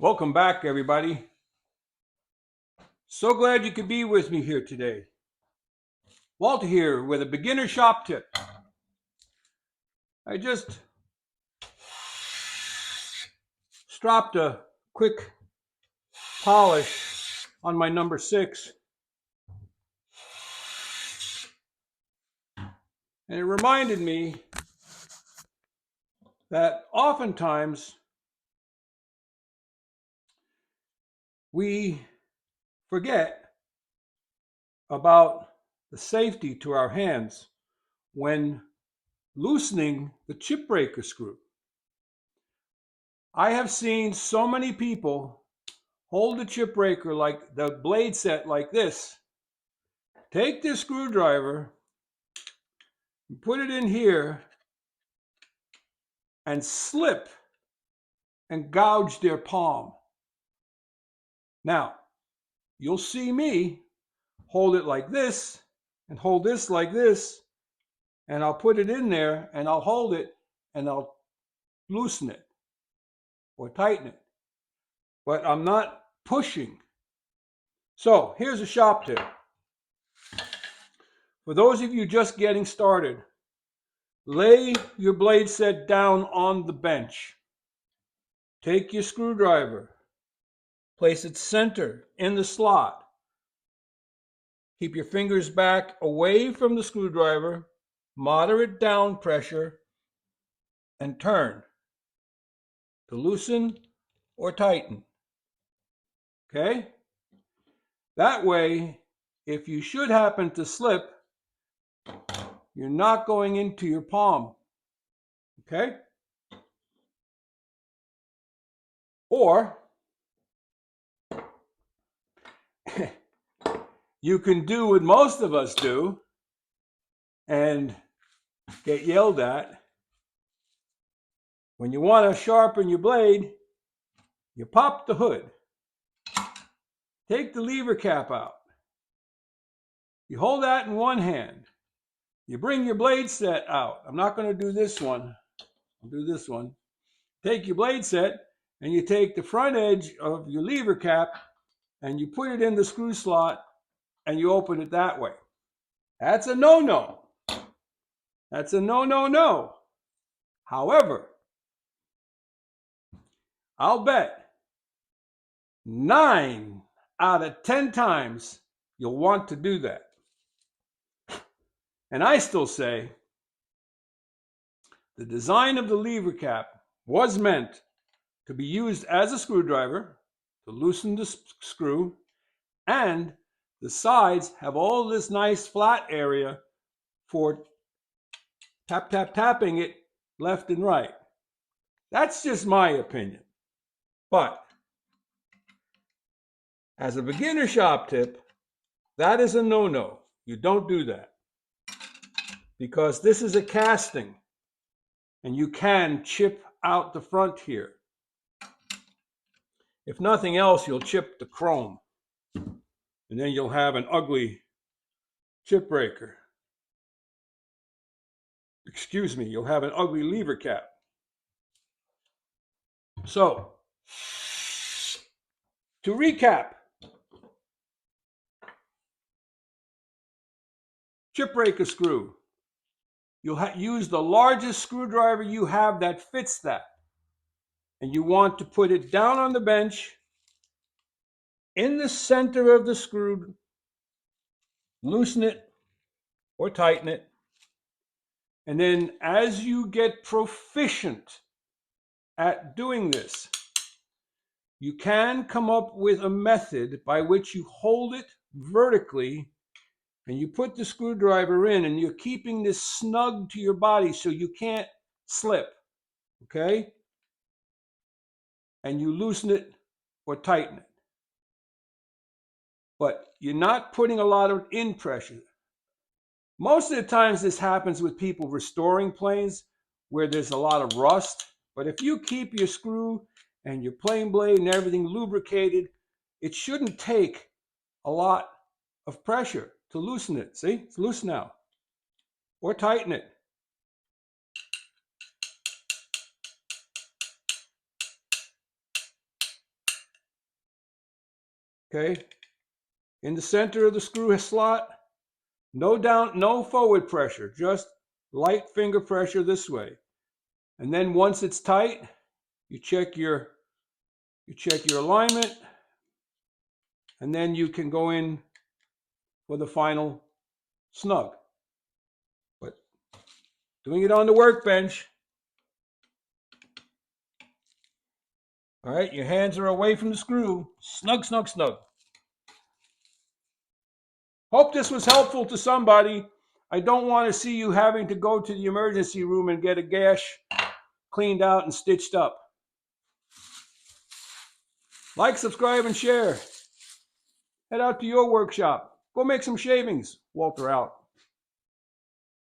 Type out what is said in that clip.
Welcome back, everybody. So glad you could be with me here today. Walter here with a beginner shop tip. I just stropped a quick polish on my number 6, and it reminded me that oftentimes we forget about the safety to our hands when loosening the chip breaker screw. I have seen so many people hold the chip breaker like the blade set like this. Take this screwdriver, put it in here, and slip and gouge their palm. Now, you'll see me hold it like this and hold this like this, and I'll put it in there and I'll hold it and I'll loosen it or tighten it. But I'm not pushing. So here's a shop tip. For those of you just getting started, lay your blade set down on the bench. Take your screwdriver, place it center in the slot. Keep your fingers back away from the screwdriver, moderate down pressure, and turn to loosen or tighten. Okay? That way, if you should happen to slip, you're not going into your palm. Okay? Or you can do what most of us do and get yelled at. When you want to sharpen your blade, you pop the hood. Take the lever cap out. You hold that in one hand. You bring your blade set out. I'm not going to do this one. I'll do this one. Take your blade set and you take the front edge of your lever cap and you put it in the screw slot and you open it that way. That's a no-no. That's a no-no-no. However, I'll bet 9 out of 10 times you'll want to do that. And I still say the design of the lever cap was meant to be used as a screwdriver to loosen the screw, and the sides have all this nice flat area for tapping it left and right. That's just my opinion. But as a beginner shop tip, that is a no-no. You don't do that. Because this is a casting, and you can chip out the front here. If nothing else, you'll chip the chrome, and then you'll have an ugly chip breaker. Excuse me, you'll have an ugly lever cap. So, to recap, chip breaker screw. You'll use the largest screwdriver you have that fits that. And you want to put it down on the bench in the center of the screw, loosen it or tighten it. And then as you get proficient at doing this, you can come up with a method by which you hold it vertically and you put the screwdriver in and you're keeping this snug to your body so you can't slip, okay? And you loosen it or tighten it. But you're not putting a lot of in pressure. Most of the times this happens with people restoring planes where there's a lot of rust. But if you keep your screw and your plane blade and everything lubricated, it shouldn't take a lot of pressure to loosen it. See, it's loose now. Or tighten it. Okay, in the center of the screw slot, no forward pressure, just light finger pressure this way. And then once it's tight, you check your alignment, and then you can go in for the final snug. But doing it on the workbench. All right, your hands are away from the screw. Snug, snug, snug. Hope this was helpful to somebody. I don't want to see you having to go to the emergency room and get a gash cleaned out and stitched up. Like, subscribe, and share. Head out to your workshop. Go make some shavings. Walter out.